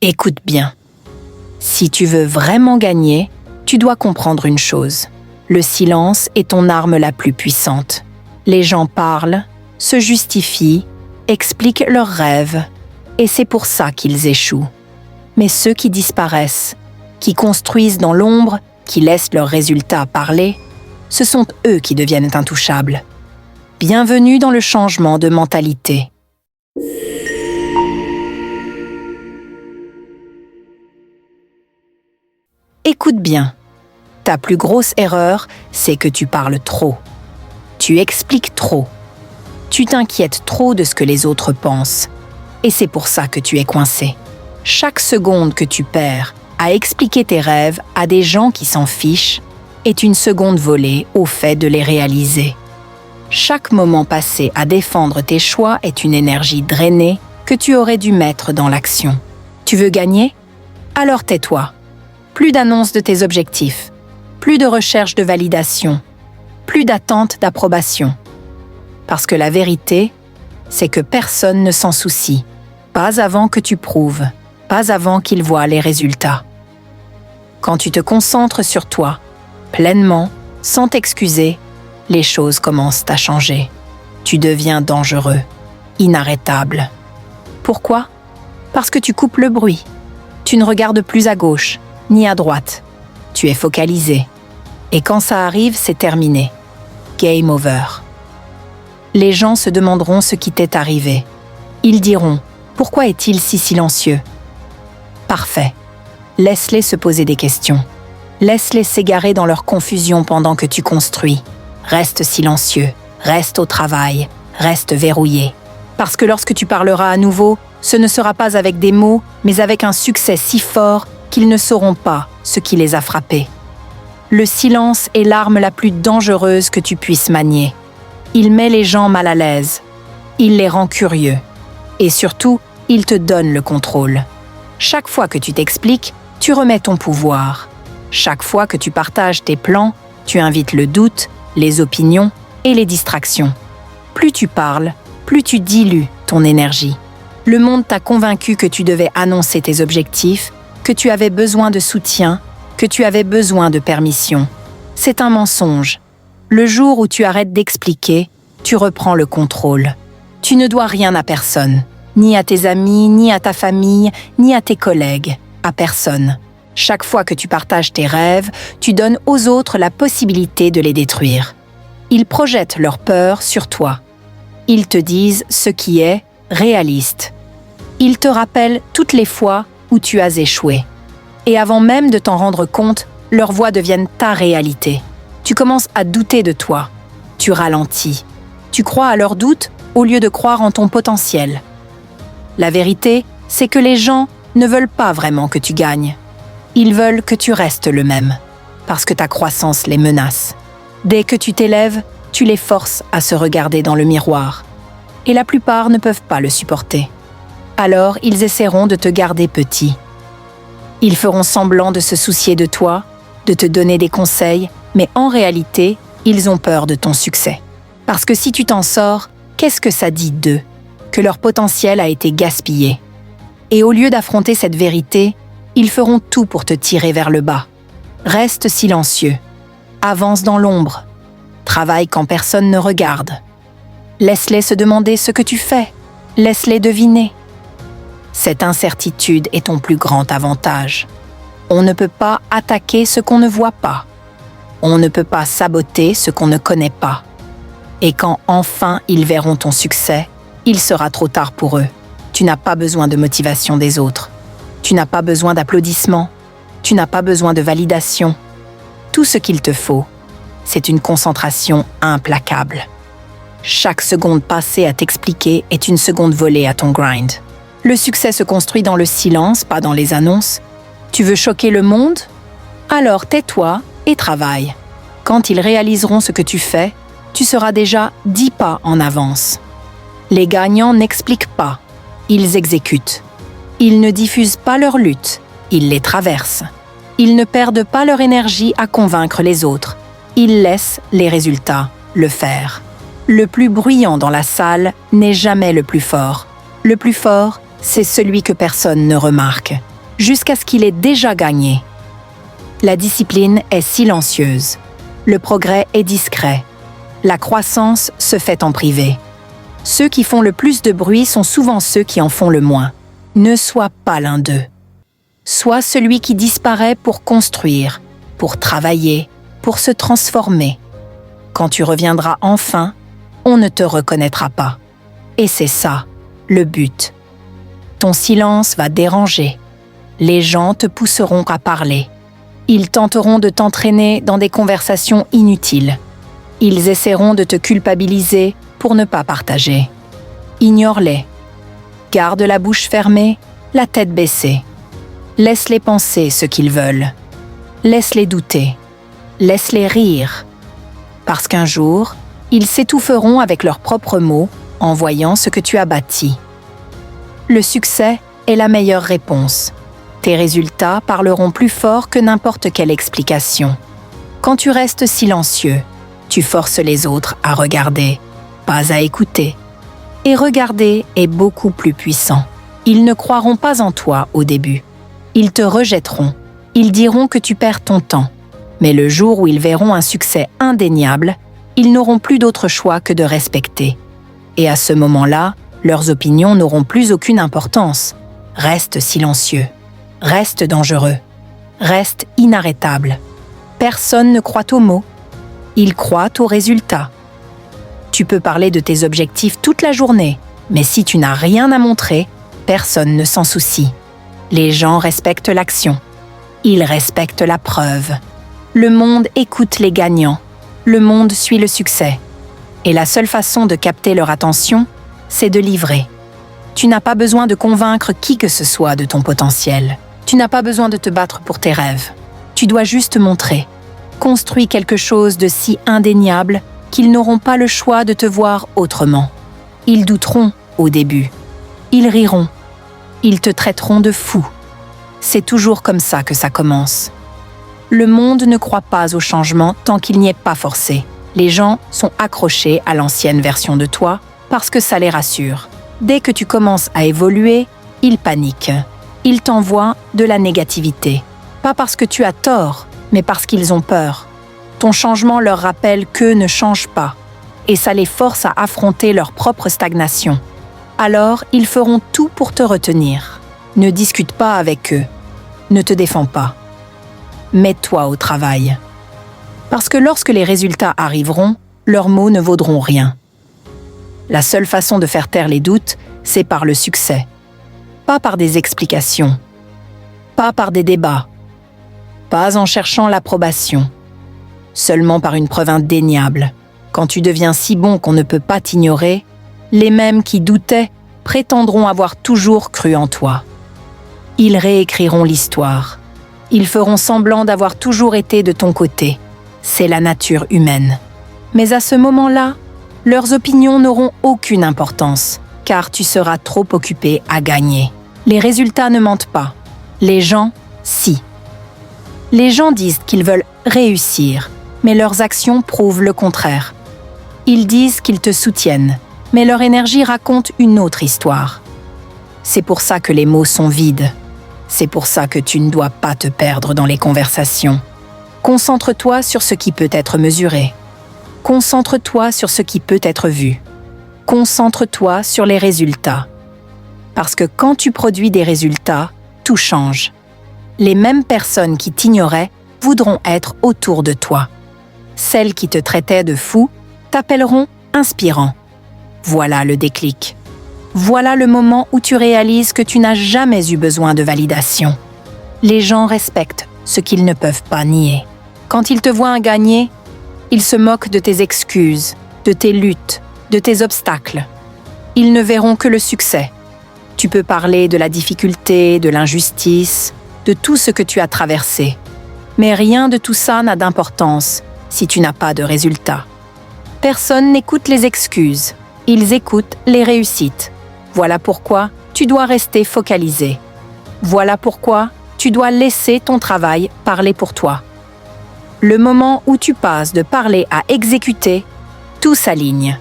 Écoute bien. Si tu veux vraiment gagner, tu dois comprendre une chose. Le silence est ton arme la plus puissante. Les gens parlent, se justifient, expliquent leurs rêves, et c'est pour ça qu'ils échouent. Mais ceux qui disparaissent, qui construisent dans l'ombre, qui laissent leurs résultats parler, ce sont eux qui deviennent intouchables. Bienvenue dans le changement de mentalité. Écoute bien. Ta plus grosse erreur, c'est que tu parles trop. Tu expliques trop. Tu t'inquiètes trop de ce que les autres pensent. Et c'est pour ça que tu es coincé. Chaque seconde que tu perds à expliquer tes rêves à des gens qui s'en fichent est une seconde volée au fait de les réaliser. Chaque moment passé à défendre tes choix est une énergie drainée que tu aurais dû mettre dans l'action. Tu veux gagner? Alors tais-toi. Plus d'annonces de tes objectifs, plus de recherche de validation, plus d'attente d'approbation. Parce que la vérité, c'est que personne ne s'en soucie, pas avant que tu prouves, pas avant qu'ils voient les résultats. Quand tu te concentres sur toi, pleinement, sans t'excuser, les choses commencent à changer. Tu deviens dangereux, inarrêtable. Pourquoi? Parce que tu coupes le bruit. Tu ne regardes plus à gauche, ni à droite. Tu es focalisé. Et quand ça arrive, c'est terminé. Game over. Les gens se demanderont ce qui t'est arrivé. Ils diront « Pourquoi est-il si silencieux ?» Parfait. Laisse-les se poser des questions. Laisse-les s'égarer dans leur confusion pendant que tu construis. Reste silencieux, reste au travail, reste verrouillé. Parce que lorsque tu parleras à nouveau, ce ne sera pas avec des mots, mais avec un succès si fort qu'ils ne sauront pas ce qui les a frappés. Le silence est l'arme la plus dangereuse que tu puisses manier. Il met les gens mal à l'aise. Il les rend curieux. Et surtout, il te donne le contrôle. Chaque fois que tu t'expliques, tu remets ton pouvoir. Chaque fois que tu partages tes plans, tu invites le doute, les opinions et les distractions. Plus tu parles, plus tu dilues ton énergie. Le monde t'a convaincu que tu devais annoncer tes objectifs, que tu avais besoin de soutien, que tu avais besoin de permission. C'est un mensonge. Le jour où tu arrêtes d'expliquer, tu reprends le contrôle. Tu ne dois rien à personne, ni à tes amis, ni à ta famille, ni à tes collègues, à personne. Chaque fois que tu partages tes rêves, tu donnes aux autres la possibilité de les détruire. Ils projettent leur peur sur toi. Ils te disent ce qui est réaliste. Ils te rappellent toutes les fois où tu as échoué. Et avant même de t'en rendre compte, leurs voix deviennent ta réalité. Tu commences à douter de toi. Tu ralentis. Tu crois à leurs doutes au lieu de croire en ton potentiel. La vérité, c'est que les gens ne veulent pas vraiment que tu gagnes. Ils veulent que tu restes le même, parce que ta croissance les menace. Dès que tu t'élèves, tu les forces à se regarder dans le miroir. Et la plupart ne peuvent pas le supporter. Alors, ils essaieront de te garder petit. Ils feront semblant de se soucier de toi, de te donner des conseils, mais en réalité, ils ont peur de ton succès. Parce que si tu t'en sors, qu'est-ce que ça dit d'eux? Que leur potentiel a été gaspillé. Et au lieu d'affronter cette vérité, ils feront tout pour te tirer vers le bas. Reste silencieux. Avance dans l'ombre. Travaille quand personne ne regarde. Laisse-les se demander ce que tu fais. Laisse-les deviner. Cette incertitude est ton plus grand avantage. On ne peut pas attaquer ce qu'on ne voit pas. On ne peut pas saboter ce qu'on ne connaît pas. Et quand enfin ils verront ton succès, il sera trop tard pour eux. Tu n'as pas besoin de motivation des autres. Tu n'as pas besoin d'applaudissements. Tu n'as pas besoin de validation. Tout ce qu'il te faut, c'est une concentration implacable. Chaque seconde passée à t'expliquer est une seconde volée à ton grind. Le succès se construit dans le silence, pas dans les annonces. Tu veux choquer le monde? Alors tais-toi et travaille. Quand ils réaliseront ce que tu fais, tu seras déjà 10 pas en avance. Les gagnants n'expliquent pas, ils exécutent. Ils ne diffusent pas leur lutte, ils les traversent. Ils ne perdent pas leur énergie à convaincre les autres. Ils laissent les résultats le faire. Le plus bruyant dans la salle n'est jamais le plus fort. Le plus fort, c'est celui que personne ne remarque. jusqu'à ce qu'il ait déjà gagné. La discipline est silencieuse. Le progrès est discret. La croissance se fait en privé. Ceux qui font le plus de bruit sont souvent ceux qui en font le moins. Ne sois pas l'un d'eux. Sois celui qui disparaît pour construire, pour travailler, pour se transformer. Quand tu reviendras enfin, on ne te reconnaîtra pas. Et c'est ça, le but. Ton silence va déranger. Les gens te pousseront à parler. Ils tenteront de t'entraîner dans des conversations inutiles. Ils essaieront de te culpabiliser pour ne pas partager. Ignore-les. Garde la bouche fermée, la tête baissée. Laisse-les penser ce qu'ils veulent. Laisse-les douter. Laisse-les rire. Parce qu'un jour, ils s'étoufferont avec leurs propres mots en voyant ce que tu as bâti. Le succès est la meilleure réponse. Tes résultats parleront plus fort que n'importe quelle explication. Quand tu restes silencieux, tu forces les autres à regarder, pas à écouter. Et regarder est beaucoup plus puissant. Ils ne croiront pas en toi au début. Ils te rejetteront. Ils diront que tu perds ton temps. Mais le jour où ils verront un succès indéniable, ils n'auront plus d'autre choix que de respecter. Et à ce moment-là, leurs opinions n'auront plus aucune importance. Reste silencieux. Reste dangereux. Reste inarrêtable. Personne ne croit aux mots. Ils croient aux résultats. Tu peux parler de tes objectifs toute la journée, mais si tu n'as rien à montrer, personne ne s'en soucie. Les gens respectent l'action. Ils respectent la preuve. Le monde écoute les gagnants. Le monde suit le succès. Et la seule façon de capter leur attention, c'est de livrer. Tu n'as pas besoin de convaincre qui que ce soit de ton potentiel. Tu n'as pas besoin de te battre pour tes rêves. Tu dois juste montrer. Construis quelque chose de si indéniable qu'ils n'auront pas le choix de te voir autrement. Ils douteront au début. Ils riront. Ils te traiteront de fou. C'est toujours comme ça que ça commence. Le monde ne croit pas au changement tant qu'il n'y est pas forcé. Les gens sont accrochés à l'ancienne version de toi parce que ça les rassure. Dès que tu commences à évoluer, ils paniquent. Ils t'envoient de la négativité. Pas parce que tu as tort, mais parce qu'ils ont peur. Ton changement leur rappelle qu'eux ne changent pas, et ça les force à affronter leur propre stagnation. Alors, ils feront tout pour te retenir. Ne discute pas avec eux. Ne te défends pas. Mets-toi au travail. Parce que lorsque les résultats arriveront, leurs mots ne vaudront rien. La seule façon de faire taire les doutes, c'est par le succès. Pas par des explications. Pas par des débats. Pas en cherchant l'approbation. Seulement par une preuve indéniable. Quand tu deviens si bon qu'on ne peut pas t'ignorer, les mêmes qui doutaient prétendront avoir toujours cru en toi. Ils réécriront l'histoire. Ils feront semblant d'avoir toujours été de ton côté. C'est la nature humaine. Mais à ce moment-là, leurs opinions n'auront aucune importance, car tu seras trop occupé à gagner. Les résultats ne mentent pas. Les gens, si. Les gens disent qu'ils veulent réussir, mais leurs actions prouvent le contraire. Ils disent qu'ils te soutiennent, mais leur énergie raconte une autre histoire. C'est pour ça que les mots sont vides. C'est pour ça que tu ne dois pas te perdre dans les conversations. Concentre-toi sur ce qui peut être mesuré. Concentre-toi sur ce qui peut être vu. Concentre-toi sur les résultats. Parce que quand tu produis des résultats, tout change. Les mêmes personnes qui t'ignoraient voudront être autour de toi. Celles qui te traitaient de fou t'appelleront inspirant. Voilà le déclic. Voilà le moment où tu réalises que tu n'as jamais eu besoin de validation. Les gens respectent ce qu'ils ne peuvent pas nier. Quand ils te voient gagner, ils se moquent de tes excuses, de tes luttes, de tes obstacles. Ils ne verront que le succès. Tu peux parler de la difficulté, de l'injustice, de tout ce que tu as traversé. Mais rien de tout ça n'a d'importance si tu n'as pas de résultat. Personne n'écoute les excuses. Ils écoutent les réussites. Voilà pourquoi tu dois rester focalisé. Voilà pourquoi tu dois laisser ton travail parler pour toi. Le moment où tu passes de parler à exécuter, tout s'aligne.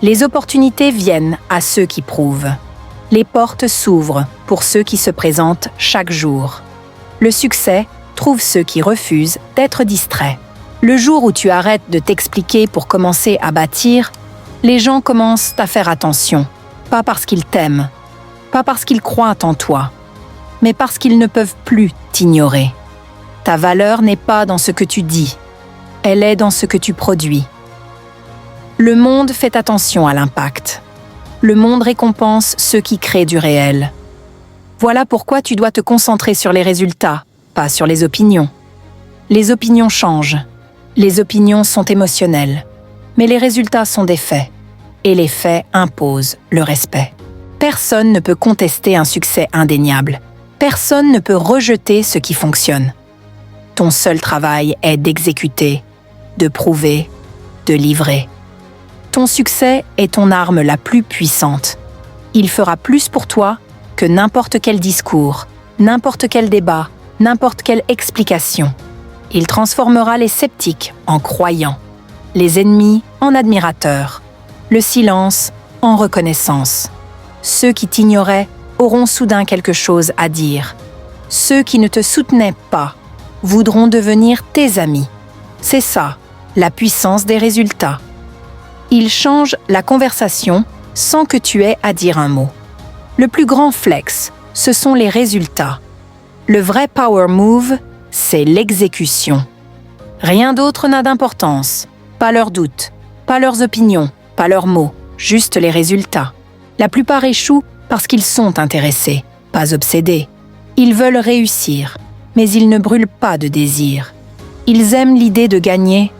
Les opportunités viennent à ceux qui prouvent. Les portes s'ouvrent pour ceux qui se présentent chaque jour. Le succès trouve ceux qui refusent d'être distraits. Le jour où tu arrêtes de t'expliquer pour commencer à bâtir, les gens commencent à faire attention, pas parce qu'ils t'aiment, pas parce qu'ils croient en toi, mais parce qu'ils ne peuvent plus t'ignorer. Ta valeur n'est pas dans ce que tu dis, elle est dans ce que tu produis. Le monde fait attention à l'impact. Le monde récompense ceux qui créent du réel. Voilà pourquoi tu dois te concentrer sur les résultats, pas sur les opinions. Les opinions changent. Les opinions sont émotionnelles. Mais les résultats sont des faits. Et les faits imposent le respect. Personne ne peut contester un succès indéniable. Personne ne peut rejeter ce qui fonctionne. Ton seul travail est d'exécuter, de prouver, de livrer. Ton succès est ton arme la plus puissante. Il fera plus pour toi que n'importe quel discours, n'importe quel débat, n'importe quelle explication. Il transformera les sceptiques en croyants, les ennemis en admirateurs, le silence en reconnaissance. Ceux qui t'ignoraient auront soudain quelque chose à dire. Ceux qui ne te soutenaient pas voudront devenir tes amis. C'est ça, la puissance des résultats. Ils changent la conversation sans que tu aies à dire un mot. Le plus grand flex, ce sont les résultats. Le vrai power move, c'est l'exécution. Rien d'autre n'a d'importance. Pas leurs doutes, pas leurs opinions, pas leurs mots, juste les résultats. La plupart échouent parce qu'ils sont intéressés, pas obsédés. Ils veulent réussir, mais ils ne brûlent pas de désir. Ils aiment l'idée de gagner,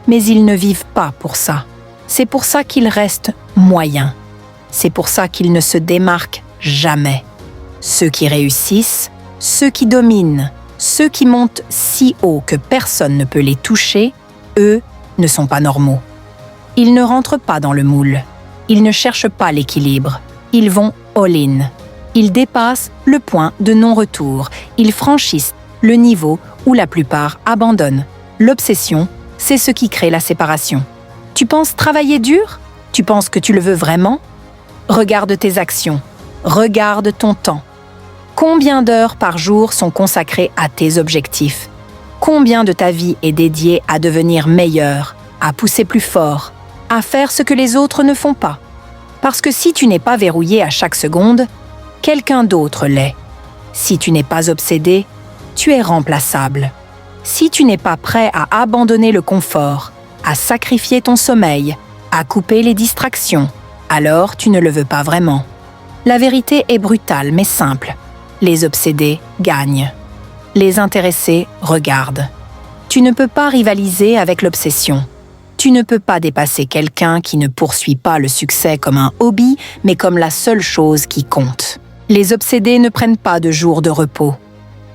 mais ils ne vivent pas pour ça. C'est pour ça qu'ils restent moyens. C'est pour ça qu'ils ne se démarquent jamais. Ceux qui réussissent, ceux qui dominent, ceux qui montent si haut que personne ne peut les toucher, eux, ne sont pas normaux. Ils ne rentrent pas dans le moule. Ils ne cherchent pas l'équilibre. Ils vont all-in. Ils dépassent le point de non-retour. Ils franchissent le niveau où la plupart abandonnent. L'obsession, c'est ce qui crée la séparation. Tu penses travailler dur? Tu penses que tu le veux vraiment? Regarde tes actions. Regarde ton temps. Combien d'heures par jour sont consacrées à tes objectifs? Combien de ta vie est dédiée à devenir meilleur, à pousser plus fort, à faire ce que les autres ne font pas? Parce que si tu n'es pas verrouillé à chaque seconde, quelqu'un d'autre l'est. Si tu n'es pas obsédé, tu es remplaçable. Si tu n'es pas prêt à abandonner le confort, à sacrifier ton sommeil, à couper les distractions, alors tu ne le veux pas vraiment. La vérité est brutale mais simple. Les obsédés gagnent. Les intéressés regardent. Tu ne peux pas rivaliser avec l'obsession. Tu ne peux pas dépasser quelqu'un qui ne poursuit pas le succès comme un hobby, mais comme la seule chose qui compte. Les obsédés ne prennent pas de jours de repos.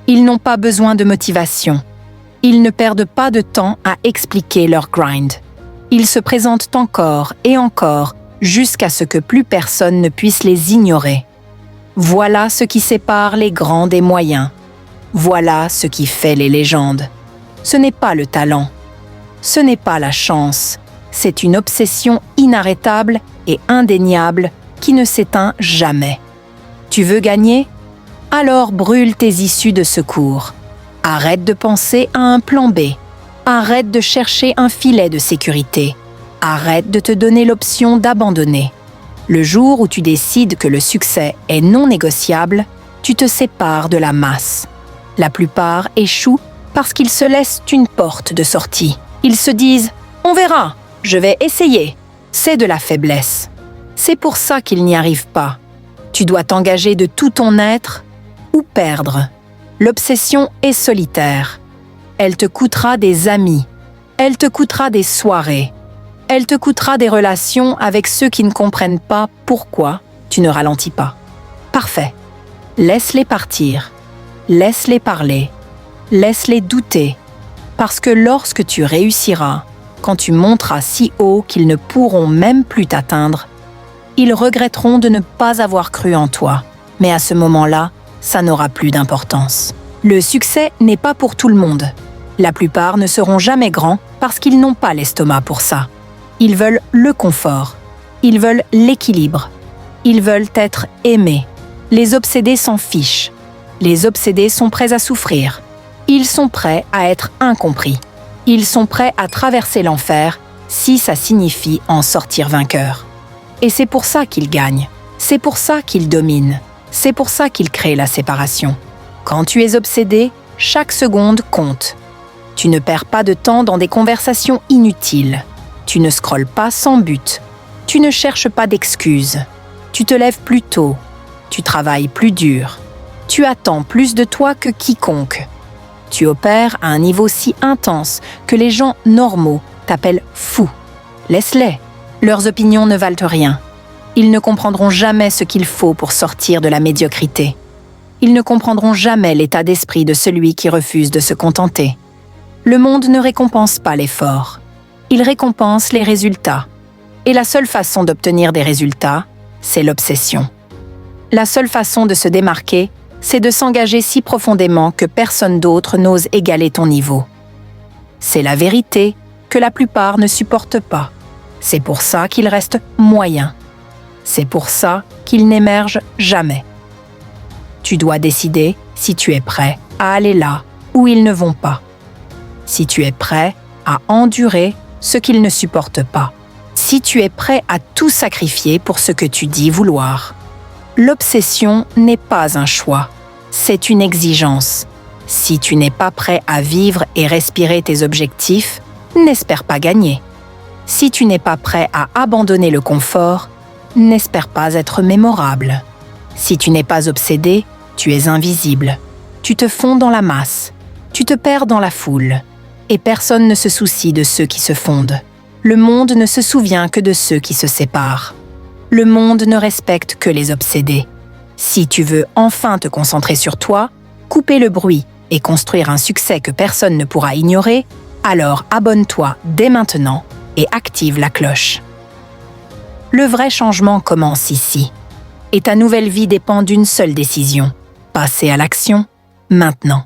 Ils n'ont pas besoin de motivation. Ils ne perdent pas de temps à expliquer leur grind. Ils se présentent encore et encore jusqu'à ce que plus personne ne puisse les ignorer. Voilà ce qui sépare les grands des moyens. Voilà ce qui fait les légendes. Ce n'est pas le talent. Ce n'est pas la chance. C'est une obsession inarrêtable et indéniable qui ne s'éteint jamais. Tu veux gagner? Alors brûle tes issues de secours. Arrête de penser à un plan B. Arrête de chercher un filet de sécurité. Arrête de te donner l'option d'abandonner. Le jour où tu décides que le succès est non négociable, tu te sépares de la masse. La plupart échouent parce qu'ils se laissent une porte de sortie. Ils se disent « On verra, je vais essayer ». C'est de la faiblesse. C'est pour ça qu'ils n'y arrivent pas. Tu dois t'engager de tout ton être ou perdre. L'obsession est solitaire. Elle te coûtera des amis. Elle te coûtera des soirées. Elle te coûtera des relations avec ceux qui ne comprennent pas pourquoi tu ne ralentis pas. Parfait. Laisse-les partir. Laisse-les parler. Laisse-les douter. Parce que lorsque tu réussiras, quand tu monteras si haut qu'ils ne pourront même plus t'atteindre, ils regretteront de ne pas avoir cru en toi. Mais à ce moment-là, ça n'aura plus d'importance. Le succès n'est pas pour tout le monde. La plupart ne seront jamais grands parce qu'ils n'ont pas l'estomac pour ça. Ils veulent le confort. Ils veulent l'équilibre. Ils veulent être aimés. Les obsédés s'en fichent. Les obsédés sont prêts à souffrir. Ils sont prêts à être incompris. Ils sont prêts à traverser l'enfer si ça signifie en sortir vainqueur. Et c'est pour ça qu'ils gagnent. C'est pour ça qu'ils dominent. C'est pour ça qu'ils créent la séparation. Quand tu es obsédé, chaque seconde compte. Tu ne perds pas de temps dans des conversations inutiles. Tu ne scrolles pas sans but. Tu ne cherches pas d'excuses. Tu te lèves plus tôt. Tu travailles plus dur. Tu attends plus de toi que quiconque. Tu opères à un niveau si intense que les gens normaux t'appellent fou. Laisse-les. Leurs opinions ne valent rien. Ils ne comprendront jamais ce qu'il faut pour sortir de la médiocrité. Ils ne comprendront jamais l'état d'esprit de celui qui refuse de se contenter. Le monde ne récompense pas l'effort. Il récompense les résultats. Et la seule façon d'obtenir des résultats, c'est l'obsession. La seule façon de se démarquer, c'est de s'engager si profondément que personne d'autre n'ose égaler ton niveau. C'est la vérité que la plupart ne supportent pas. C'est pour ça qu'ils restent moyens. C'est pour ça qu'ils n'émergent jamais. Tu dois décider si tu es prêt à aller là où ils ne vont pas. Si tu es prêt à endurer ce qu'ils ne supportent pas. Si tu es prêt à tout sacrifier pour ce que tu dis vouloir. L'obsession n'est pas un choix, c'est une exigence. Si tu n'es pas prêt à vivre et respirer tes objectifs, n'espère pas gagner. Si tu n'es pas prêt à abandonner le confort, n'espère pas être mémorable. Si tu n'es pas obsédé, tu es invisible. Tu te fonds dans la masse. Tu te perds dans la foule. Et personne ne se soucie de ceux qui se fondent. Le monde ne se souvient que de ceux qui se séparent. Le monde ne respecte que les obsédés. Si tu veux enfin te concentrer sur toi, couper le bruit et construire un succès que personne ne pourra ignorer, alors abonne-toi dès maintenant et active la cloche. Le vrai changement commence ici. Et ta nouvelle vie dépend d'une seule décision. Passer à l'action, maintenant.